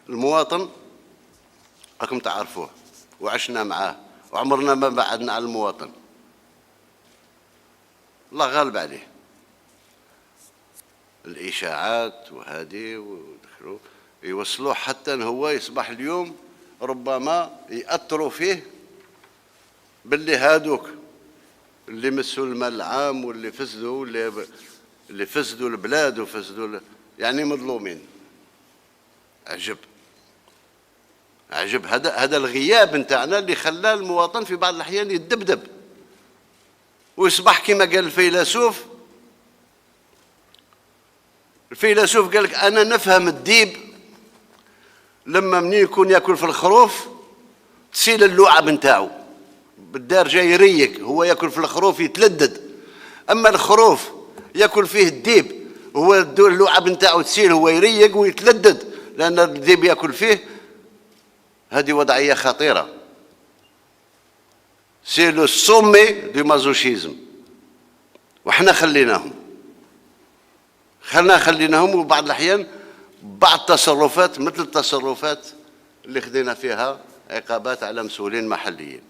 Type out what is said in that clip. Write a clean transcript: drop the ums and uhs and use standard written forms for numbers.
المواطن راكم تعرفوه وعشنا معاه وعمرنا ما بعدنا على المواطن، الله غالب عليه. الإشاعات وهذه ودخلوا يوصلوه حتى أن هو يصبح اليوم ربما يأثروا فيه باللي هادوك اللي مسوا المال العام واللي فسدوا اللي فسدوا البلاد وفسدوا يعني مظلومين. عجب هذا الغياب نتاعنا اللي خلى المواطن في بعض الأحيان يتدبدب ويصبح كما قال الفيلسوف قال لك أنا نفهم الديب لما منين يكون ياكل في الخروف تسيل اللعب نتاعو بالدار جاي يريق، هو ياكل في الخروف يتلدد، أما الخروف ياكل فيه الديب هو اللعب نتاعو تسيل هو يريق ويتلدد لأن الديب ياكل فيه. هذه وضعية خطيرة، سي لو سومي دو مازوشيزم، وحنا خليناهم وبعض الأحيان بعض التصرفات مثل التصرفات اللي خدينا فيها عقابات على مسؤولين محليين.